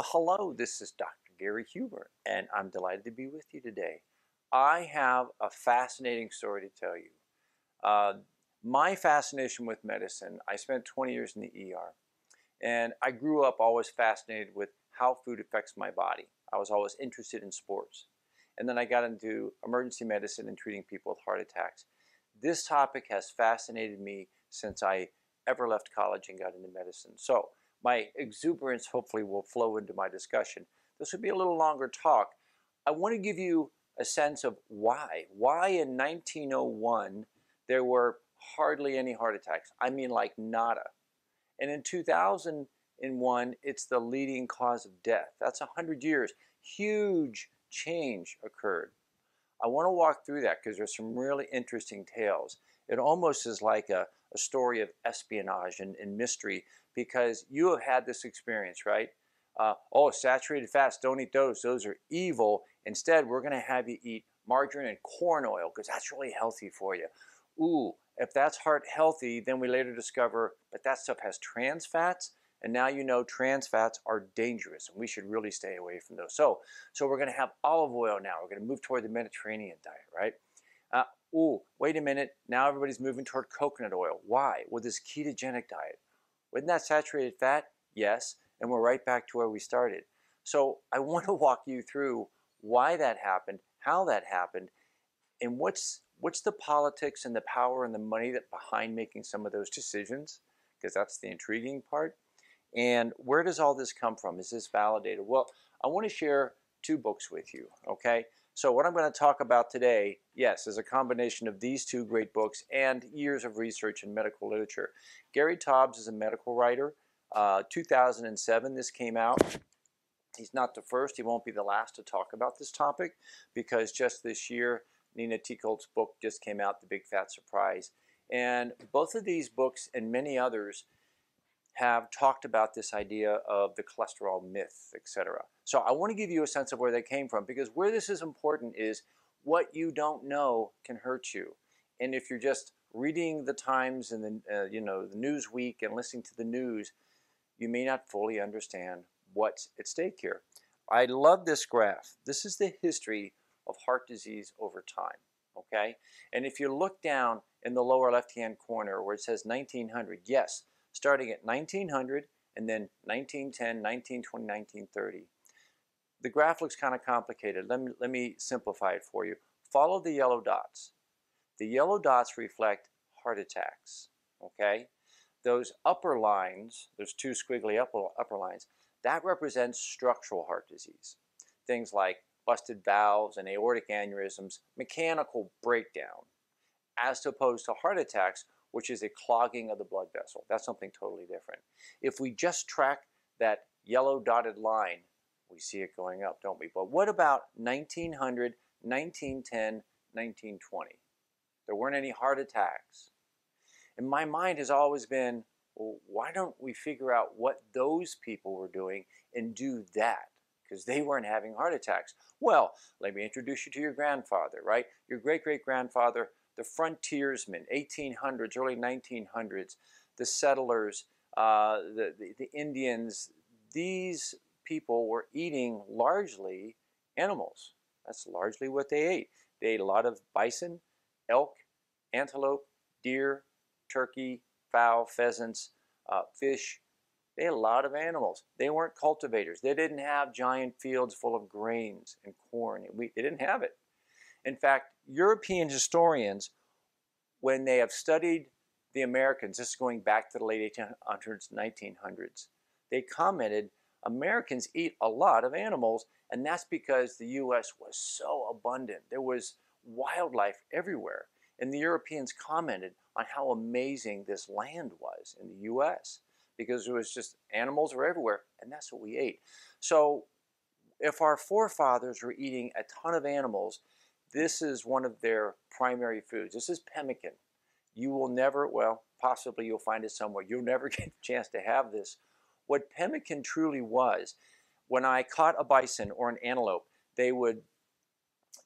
Well, hello, this is Dr. Gary Huber, and I'm delighted to be with you today. I have a fascinating story to tell you. Uh, my fascination with medicine, I spent 20 years in the ER, and I grew up always fascinated with how food affects my body. I was always interested in sports. And then I got into emergency medicine and treating people with heart attacks. This topic has fascinated me since I ever left college and got into medicine. So my exuberance hopefully will flow into my discussion. This will be a little longer talk. I want to give you a sense of why. Why in 1901 there were hardly any heart attacks. I mean like nada. And in 2001, it's the leading cause of death. That's 100 years. Huge change occurred. I want to walk through that because there's some really interesting tales. It almost is like a story of espionage and mystery because you have had this experience, right? Oh, saturated fats, don't eat those. Those are evil. Instead, we're going to have you eat margarine and corn oil because that's really healthy for you. Ooh, if that's heart healthy, then we later discover that that stuff has trans fats. And now you know trans fats are dangerous and we should really stay away from those. So we're going to have olive oil now. We're going to move toward the Mediterranean diet, right? Ooh, wait a minute. Now everybody's moving toward coconut oil. Why? Well, this ketogenic diet. Wasn't that saturated fat? Yes. And we're right back to where we started. So I want to walk you through why that happened, how that happened, and what's the politics and the power and the money that behind making some of those decisions, because that's the intriguing part. And where does all this come from? Is this validated? Well, I want to share two books with you, okay? So what I'm going to talk about today, yes, is a combination of these two great books and years of research in medical literature. Gary Taubes is a medical writer. 2007 this came out. He's not the first, he won't be the last to talk about this topic because just this year, Nina Teicholz's book just came out, The Big Fat Surprise. And both of these books and many others have talked about this idea of the cholesterol myth, etc. So I want to give you a sense of where they came from because where this is important is what you don't know can hurt you. And if you're just reading the Times and the the Newsweek and listening to the news, you may not fully understand what's at stake here. I love this graph. This is the history of heart disease over time, okay? And if you look down in the lower left-hand corner where it says 1900, yes, starting at 1900 and then 1910, 1920, 1930. The graph looks kind of complicated. Let me simplify it for you. Follow the yellow dots. The yellow dots reflect heart attacks, okay? Those upper lines, those two squiggly upper lines, that represents structural heart disease. Things like busted valves and aortic aneurysms, mechanical breakdown, as opposed to heart attacks, which is a clogging of the blood vessel. That's something totally different. If we just track that yellow dotted line, we see it going up, don't we? But what about 1900, 1910, 1920? There weren't any heart attacks. And my mind has always been, well, why don't we figure out what those people were doing and do that? Because they weren't having heart attacks. Well, let me introduce you to your grandfather, right? Your great-great-grandfather, the frontiersmen, 1800s, early 1900s, the settlers, the Indians. These people were eating largely animals. That's largely what they ate. They ate a lot of bison, elk, antelope, deer, turkey, fowl, pheasants, fish. They had a lot of animals. They weren't cultivators. They didn't have giant fields full of grains and corn and wheat. They didn't have it. In fact, European historians, when they have studied the Americans, this is going back to the late 1800s, 1900s, they commented Americans eat a lot of animals, and that's because the U.S. was so abundant. There was wildlife everywhere. And the Europeans commented on how amazing this land was in the U.S. because it was just animals were everywhere, and that's what we ate. So if our forefathers were eating a ton of animals, this is one of their primary foods. This is pemmican. You will never, well, possibly you'll find it somewhere. You'll never get a chance to have this. What pemmican truly was, when I caught a bison or an antelope, they would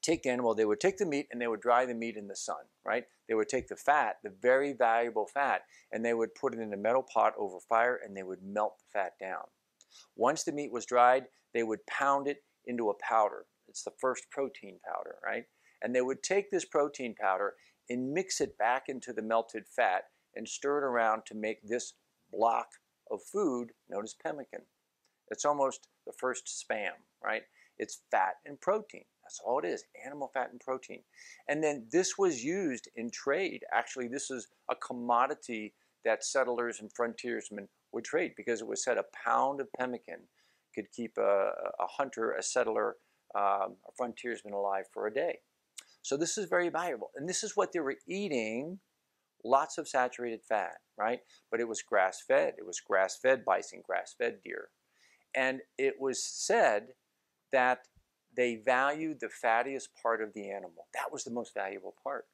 take the animal, they would take the meat and they would dry the meat in the sun, right? They would take the fat, the very valuable fat, and they would put it in a metal pot over fire and they would melt the fat down. Once the meat was dried, they would pound it into a powder. It's the first protein powder, right? And they would take this protein powder and mix it back into the melted fat and stir it around to make this block of food known as pemmican. It's almost the first Spam, right? It's fat and protein. That's all it is, animal fat and protein. And then this was used in trade. Actually, this is a commodity that settlers and frontiersmen would trade, because it was said a pound of pemmican could keep a hunter, a settler, a frontiersman alive for a day. So this is very valuable. And this is what they were eating, lots of saturated fat, right? But it was grass-fed. It was grass-fed bison, grass-fed deer. And it was said that they valued the fattiest part of the animal. That was the most valuable part.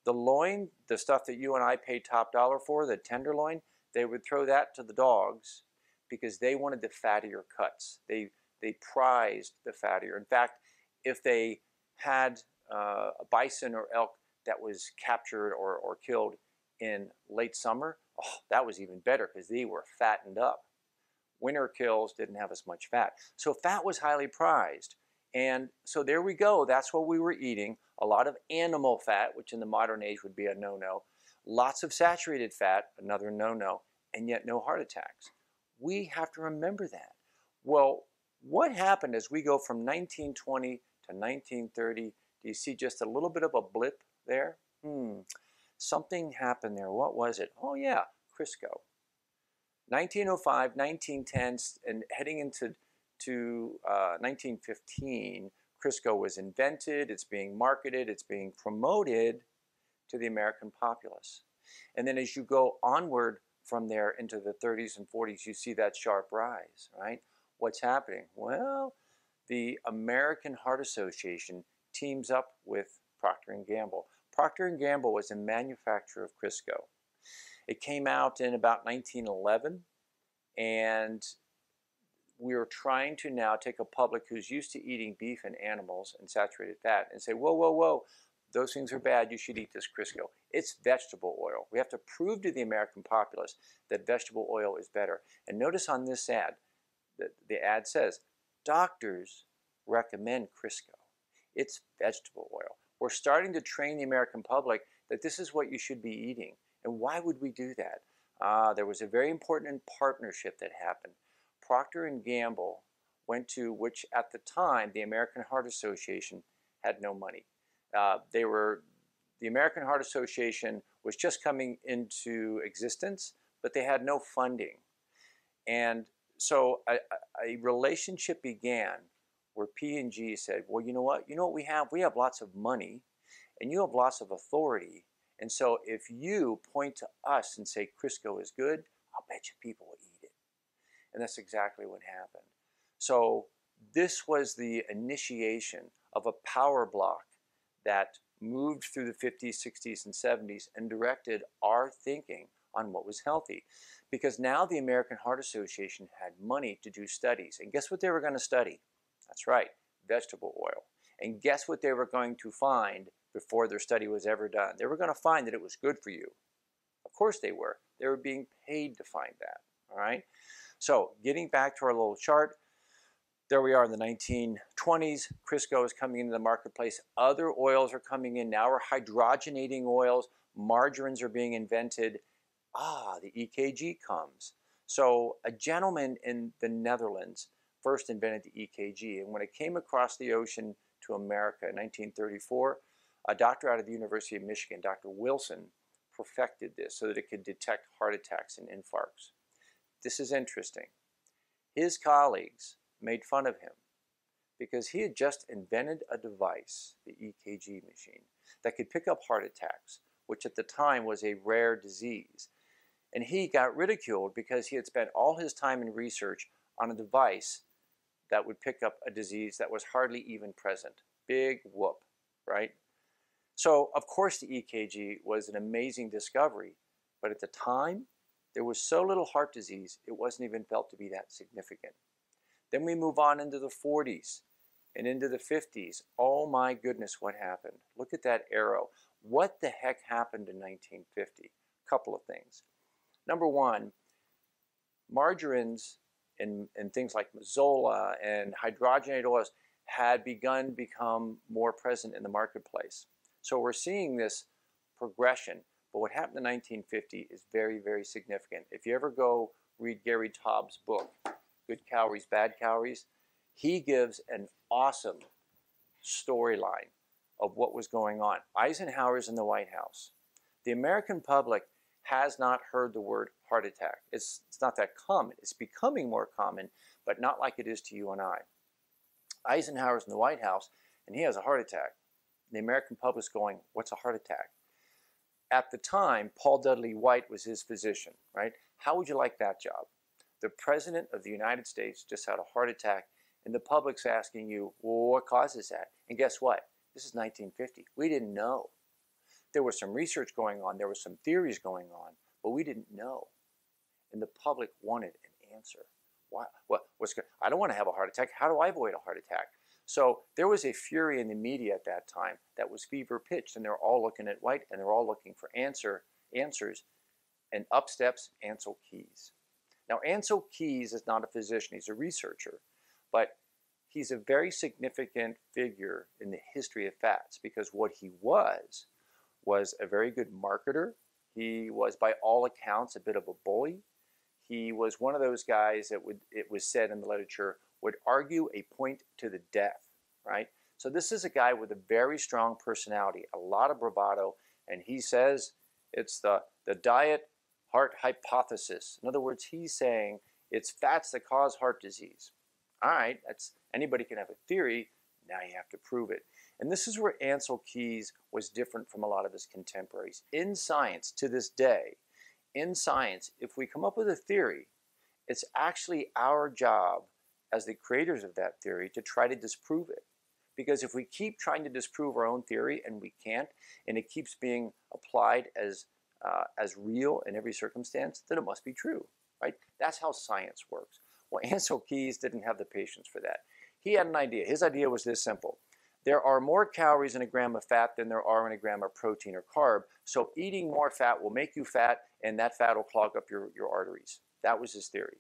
The loin, the stuff that you and I paid top dollar for, the tenderloin, they would throw that to the dogs because they wanted the fattier cuts. They prized the fattier. In fact, if they had a bison or elk that was captured or killed in late summer, oh, that was even better because they were fattened up. Winter kills didn't have as much fat. So fat was highly prized. And so there we go. That's what we were eating. A lot of animal fat, which in the modern age would be a no-no. Lots of saturated fat, another no-no, and yet no heart attacks. We have to remember that. Well, what happened as we go from 1920 to 1930? Do you see just a little bit of a blip there? Something happened there. What was it? Oh yeah, Crisco. 1905, 1910, and heading into 1915, Crisco was invented, it's being marketed, it's being promoted to the American populace. And then as you go onward from there into the 30s and 40s, you see that sharp rise, right? What's happening? Well, the American Heart Association teams up with Procter & Gamble. Procter & Gamble was a manufacturer of Crisco. It came out in about 1911, and we are trying to now take a public who's used to eating beef and animals and saturated fat and say, whoa, whoa, whoa, those things are bad, you should eat this Crisco. It's vegetable oil. We have to prove to the American populace that vegetable oil is better. And notice on this ad, the ad says, doctors recommend Crisco. It's vegetable oil. We're starting to train the American public that this is what you should be eating. And why would we do that? There was a very important partnership that happened. Procter & Gamble went to, which at the time, the American Heart Association had no money. The American Heart Association was just coming into existence, but they had no funding. And so a relationship began where P&G said, well, you know what we have? We have lots of money, and you have lots of authority. And so if you point to us and say Crisco is good, I'll bet you people will eat it. And that's exactly what happened. So this was the initiation of a power block that moved through the 50s, 60s, and 70s and directed our thinking on what was healthy. Because now the American Heart Association had money to do studies. And guess what they were going to study? That's right, vegetable oil. And guess what they were going to find before their study was ever done? They were going to find that it was good for you. Of course they were. They were being paid to find that, all right? So getting back to our little chart, there we are in the 1920s. Crisco is coming into the marketplace. Other oils are coming in. Now we're hydrogenating oils. Margarines are being invented. The EKG comes. So a gentleman in the Netherlands first invented the EKG. And when it came across the ocean to America in 1934, a doctor out of the University of Michigan, Dr. Wilson, perfected this so that it could detect heart attacks and infarcts. This is interesting. His colleagues made fun of him because he had just invented a device, the EKG machine, that could pick up heart attacks, which at the time was a rare disease. And he got ridiculed because he had spent all his time in research on a device that would pick up a disease that was hardly even present. Big whoop, right? So, of course, the EKG was an amazing discovery, but at the time, there was so little heart disease, it wasn't even felt to be that significant. Then we move on into the 40s and into the 50s. Oh my goodness, what happened? Look at that arrow. What the heck happened in 1950? A couple of things. Number one, margarines and things like Mazola and hydrogenated oils had begun to become more present in the marketplace. So we're seeing this progression. But what happened in 1950 is very, very significant. If you ever go read Gary Taub's book, Good Calories, Bad Calories, he gives an awesome storyline of what was going on. Eisenhower's in the White House. The American public has not heard the word heart attack. It's not that common. It's becoming more common, but not like it is to you and I. Eisenhower's in the White House, and he has a heart attack. The American public's going, what's a heart attack? At the time, Paul Dudley White was his physician, right? How would you like that job? The President of the United States just had a heart attack, and the public's asking you, well, what causes that? And guess what? This is 1950. We didn't know. There was some research going on. There were some theories going on, but we didn't know. And the public wanted an answer. Why? I don't want to have a heart attack. How do I avoid a heart attack? So there was a fury in the media at that time that was fever pitched, and they're all looking at White, and they're all looking for answers. And up steps Ancel Keys. Now, Ancel Keys is not a physician. He's a researcher. But he's a very significant figure in the history of fats, because what he was a very good marketer. He was, by all accounts, a bit of a bully. He was one of those guys that it was said in the literature, would argue a point to the death, right? So this is a guy with a very strong personality, a lot of bravado, and he says it's the diet heart hypothesis. In other words, he's saying it's fats that cause heart disease. All right, anybody can have a theory, now you have to prove it. And this is where Ancel Keys was different from a lot of his contemporaries. In science, to this day, in science, if we come up with a theory, it's actually our job as the creators of that theory to try to disprove it. Because if we keep trying to disprove our own theory and we can't, and it keeps being applied as real in every circumstance, then it must be true, right? That's how science works. Well, Ancel Keys didn't have the patience for that. He had an idea. His idea was this simple. There are more calories in a gram of fat than there are in a gram of protein or carb, so eating more fat will make you fat, and that fat will clog up your arteries. That was his theory.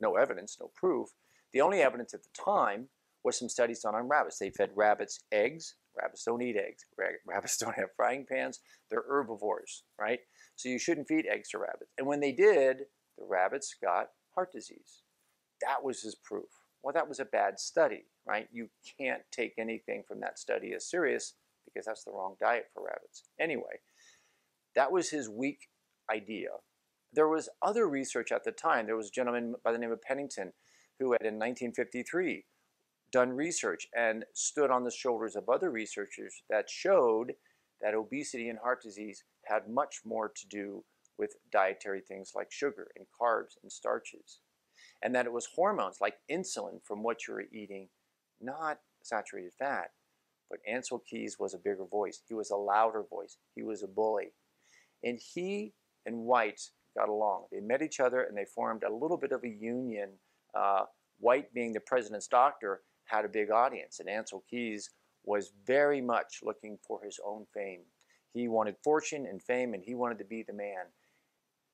No evidence, no proof. The only evidence at the time was some studies done on rabbits. They fed rabbits eggs. Rabbits don't eat eggs. Rabbits don't have frying pans. They're herbivores, right? So you shouldn't feed eggs to rabbits. And when they did, the rabbits got heart disease. That was his proof. Well, that was a bad study, right? You can't take anything from that study as serious because that's the wrong diet for rabbits. Anyway, that was his weak idea. There was other research at the time. There was a gentleman by the name of Pennington who had in 1953 done research and stood on the shoulders of other researchers that showed that obesity and heart disease had much more to do with dietary things like sugar and carbs and starches. And that it was hormones like insulin from what you were eating, not saturated fat. But Ancel Keys was a bigger voice. He was a louder voice. He was a bully. And he and White got along. They met each other and they formed a little bit of a union. White, being the president's doctor, had a big audience. And Ancel Keys was very much looking for his own fame. He wanted fortune and fame, and he wanted to be the man.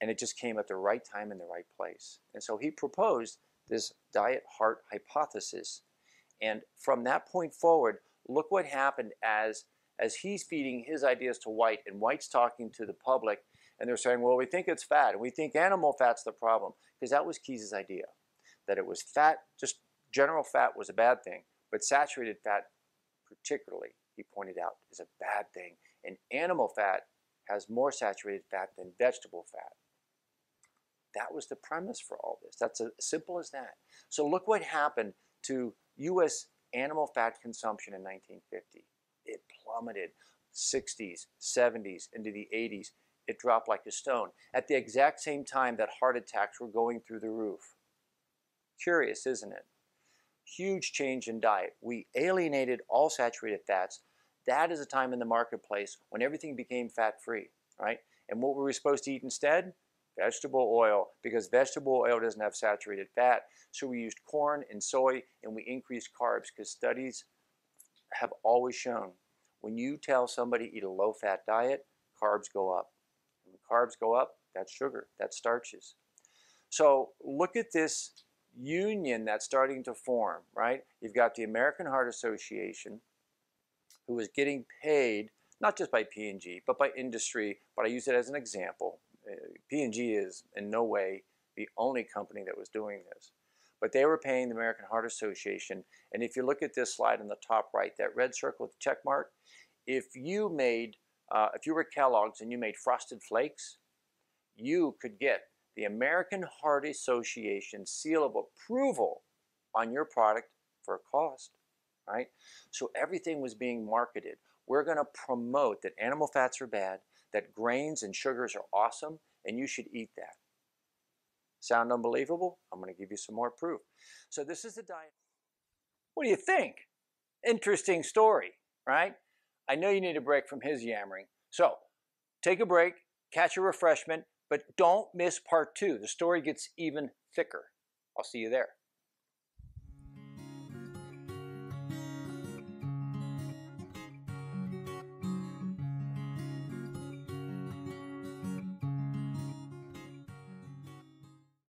And it just came at the right time in the right place. And so he proposed this diet heart hypothesis. And from that point forward, look what happened as he's feeding his ideas to White, and White's talking to the public, and they're saying, well, we think it's fat, and we think animal fat's the problem. Because that was Keyes' idea, that it was fat, just general fat was a bad thing, but saturated fat particularly, he pointed out, is a bad thing. And animal fat has more saturated fat than vegetable fat. That was the premise for all this. That's as simple as that. So look what happened to U.S. animal fat consumption in 1950. It plummeted. 60s, 70s, into the 80s. It dropped like a stone. At the exact same time that heart attacks were going through the roof. Curious, isn't it? Huge change in diet. We alienated all saturated fats. That is a time in the marketplace when everything became fat-free, right? And what were we supposed to eat instead? Vegetable oil, because vegetable oil doesn't have saturated fat. So we used corn and soy, and we increased carbs, because studies have always shown when you tell somebody eat a low-fat diet, carbs go up. When carbs go up, that's sugar, that's starches. So look at this union that's starting to form, right? You've got the American Heart Association, who is getting paid not just by P&G, but by industry, but I use it as an example. P&G is in no way the only company that was doing this. But they were paying the American Heart Association, and if you look at this slide on the top right, that red circle with the check mark, if you were Kellogg's and you made Frosted Flakes, you could get the American Heart Association seal of approval on your product for a cost, right? So everything was being marketed. We're going to promote that animal fats are bad, that grains and sugars are awesome, and you should eat that. Sound unbelievable? I'm going to give you some more proof. So this is the diet. What do you think? Interesting story, right? I know you need a break from his yammering. So take a break, catch a refreshment, but don't miss part 2. The story gets even thicker. I'll see you there.